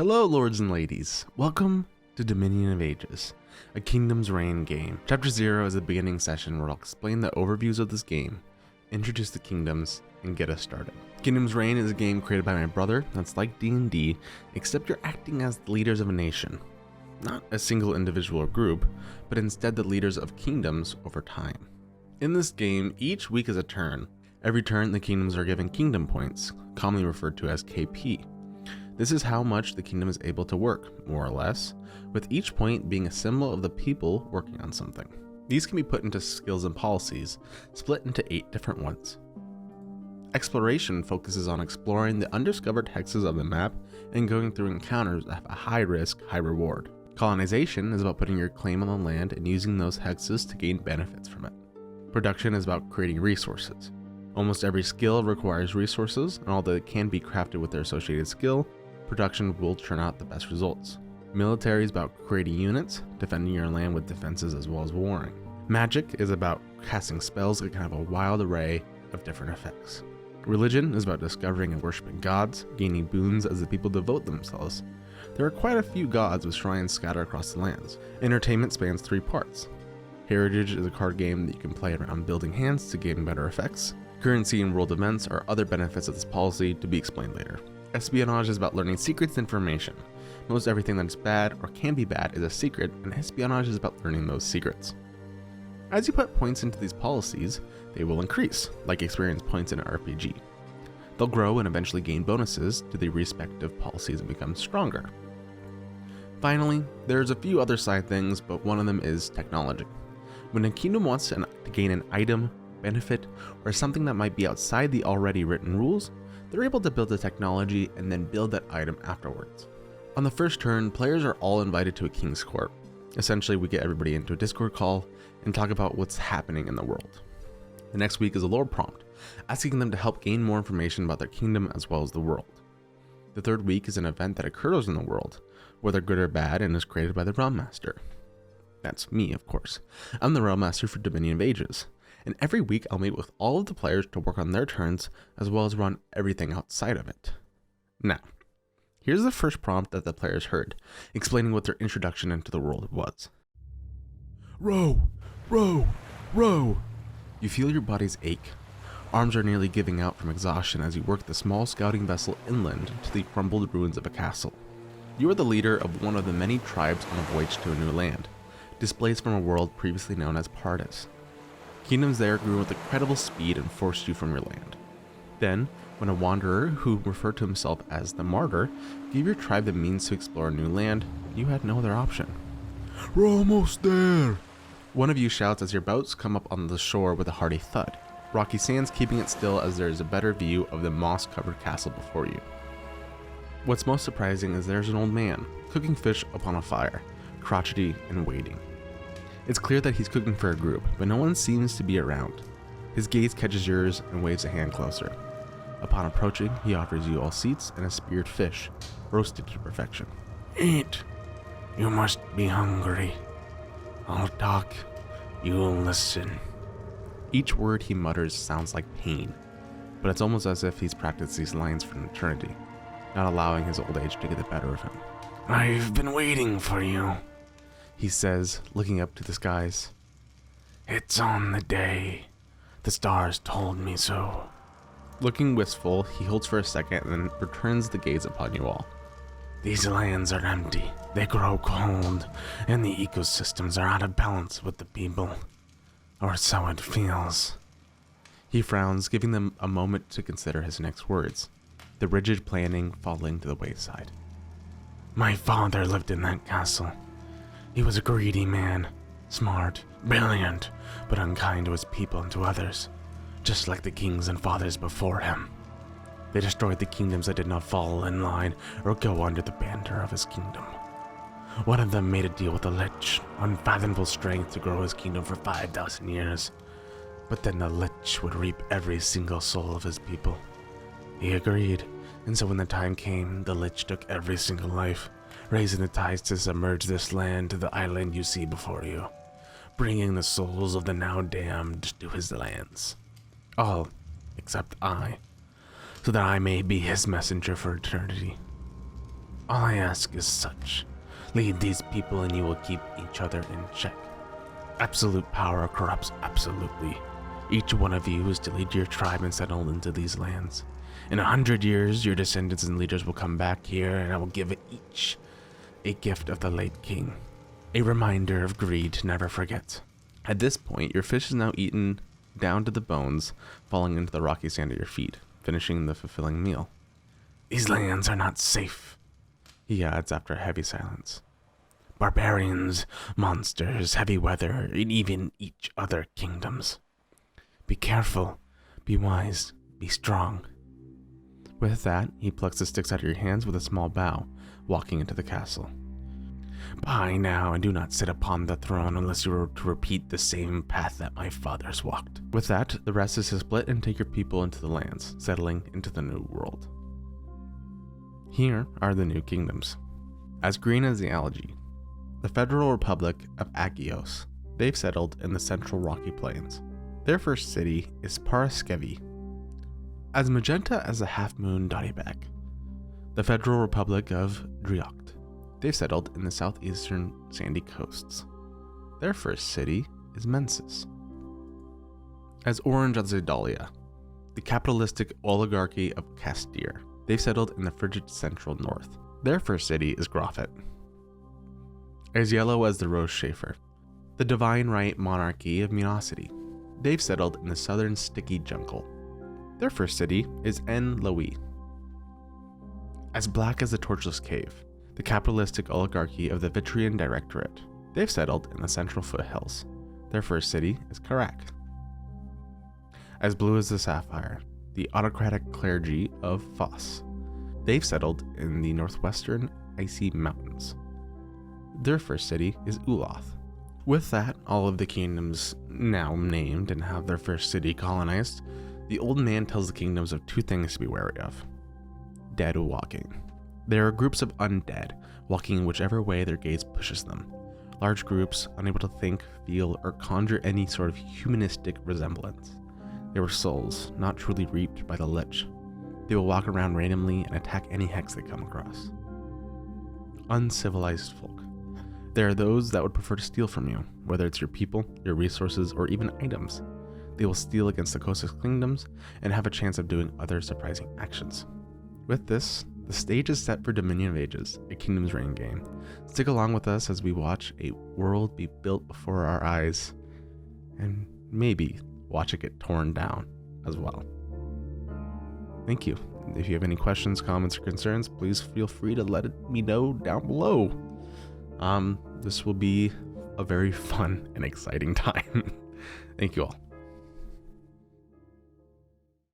Hello, lords and ladies. Welcome to Dominion of Ages, a Kingdom's Reign game. Chapter 0 is the beginning session where I'll explain the overviews of this game, introduce the kingdoms, and get us started. Kingdom's Reign is a game created by my brother that's like D&D, except you're acting as the leaders of a nation. Not a single individual or group, but instead the leaders of kingdoms over time. In this game, each week is a turn. Every turn, the kingdoms are given kingdom points, commonly referred to as KP. This is how much the kingdom is able to work, more or less, with each point being a symbol of the people working on something. These can be put into skills and policies, split into 8 different ones. Exploration focuses on exploring the undiscovered hexes of the map and going through encounters that have a high risk, high reward. Colonization is about putting your claim on the land and using those hexes to gain benefits from it. Production is about creating resources. Almost every skill requires resources, and although it can be crafted with their associated skill, production will turn out the best results. Military is about creating units, defending your land with defenses as well as warring. Magic is about casting spells that can have a wild array of different effects. Religion is about discovering and worshiping gods, gaining boons as the people devote themselves. There are quite a few gods with shrines scattered across the lands. Entertainment spans 3 parts. Heritage is a card game that you can play around building hands to gain better effects. Currency and world events are other benefits of this policy to be explained later. Espionage is about learning secrets and information. Most everything that is bad or can be bad is a secret, and espionage is about learning those secrets. As you put points into these policies, they will increase, like experience points in an RPG. They'll grow and eventually gain bonuses to the respective policies and become stronger. Finally, there's a few other side things, but one of them is technology. When a kingdom wants to gain an item, benefit, or something that might be outside the already written rules, they're able to build the technology and then build that item afterwards. On the first turn, players are all invited to a king's court. Essentially, we get everybody into a Discord call and talk about what's happening in the world. The next week is a lore prompt, asking them to help gain more information about their kingdom as well as the world. The third week is an event that occurs in the world, whether good or bad, and is created by the Realm Master. That's me, of course. I'm the Realm Master for Dominion of Ages, and every week I'll meet with all of the players to work on their turns as well as run everything outside of it. Now, here's the first prompt that the players heard, explaining what their introduction into the world was. Row, row, row. You feel your bodies ache. Arms are nearly giving out from exhaustion as you work the small scouting vessel inland to the crumbled ruins of a castle. You are the leader of one of the many tribes on a voyage to a new land, displaced from a world previously known as Pardis. Kingdoms there grew with incredible speed and forced you from your land. Then, when a wanderer who referred to himself as the Martyr gave your tribe the means to explore a new land, you had no other option. We're almost there! One of you shouts as your boats come up on the shore with a hearty thud, rocky sands keeping it still as there is a better view of the moss-covered castle before you. What's most surprising is there's an old man, cooking fish upon a fire, crotchety and waiting. It's clear that he's cooking for a group, but no one seems to be around. His gaze catches yours and waves a hand closer. Upon approaching, he offers you all seats and a speared fish, roasted to perfection. Eat! You must be hungry. I'll talk, you'll listen. Each word he mutters sounds like pain, but it's almost as if he's practiced these lines for an eternity, not allowing his old age to get the better of him. I've been waiting for you, he says, looking up to the skies. It's on the day. The stars told me so. Looking wistful, he holds for a second and then returns the gaze upon you all. These lands are empty. They grow cold, and the ecosystems are out of balance with the people. Or so it feels. He frowns, giving them a moment to consider his next words, the rigid planning falling to the wayside. My father lived in that castle. He was a greedy man, smart, brilliant, but unkind to his people and to others, just like the kings and fathers before him. They destroyed the kingdoms that did not fall in line or go under the banner of his kingdom. One of them made a deal with a lich, unfathomable strength to grow his kingdom for 5,000 years, but then the lich would reap every single soul of his people. He agreed, and so when the time came, the lich took every single life, raising the tides to submerge this land to the island you see before you, bringing the souls of the now damned to his lands. All except I, so that I may be his messenger for eternity. All I ask is such. Lead these people and you will keep each other in check. Absolute power corrupts absolutely. Each one of you is to lead your tribe and settle into these lands. In 100 years, your descendants and leaders will come back here, and I will give each a gift of the late king. A reminder of greed to never forget. At this point, your fish is now eaten down to the bones, falling into the rocky sand at your feet, finishing the fulfilling meal. These lands are not safe, he adds after a heavy silence. Barbarians, monsters, heavy weather, and even each other kingdoms. Be careful, be wise, be strong. With that, he plucks the sticks out of your hands with a small bow, walking into the castle. Bye now, and do not sit upon the throne unless you are to repeat the same path that my fathers walked. With that, the rest is to split and take your people into the lands, settling into the new world. Here are the new kingdoms. As green as the algae, the Federal Republic of Agios. They've settled in the central Rocky Plains. Their first city is Paraskevi. As magenta as a half-moon Dottyback, the Federal Republic of Driocht. They've settled in the southeastern sandy coasts. Their first city is Mensis. As orange as Idalia, the capitalistic oligarchy of Castir. They've settled in the frigid central north. Their first city is Grofet. As yellow as the Rose Schaefer, the divine right monarchy of Munosity. They've settled in the southern sticky jungle. Their first city is En-Loe. As black as the torchless cave, the capitalistic oligarchy of the Vitrian Directorate. They've settled in the central foothills. Their first city is Karak. As blue as the sapphire, the autocratic clergy of Foss. They've settled in the northwestern icy mountains. Their first city is Uloth. With that, all of the kingdoms now named and have their first city colonized, the old man tells the kingdoms of two things to be wary of. Dead walking. There are groups of undead, walking in whichever way their gaze pushes them. Large groups, unable to think, feel, or conjure any sort of humanistic resemblance. They were souls, not truly reaped by the Lich. They will walk around randomly and attack any hex they come across. Uncivilized folk. There are those that would prefer to steal from you, whether it's your people, your resources, or even items. They will steal against the closest kingdoms and have a chance of doing other surprising actions. With this, the stage is set for Dominion of Ages, a Kingdom's Reign game. Stick along with us as we watch a world be built before our eyes, and maybe watch it get torn down as well. Thank you. If you have any questions, comments, or concerns, please feel free to let me know down below. This will be a very fun and exciting time. Thank you all.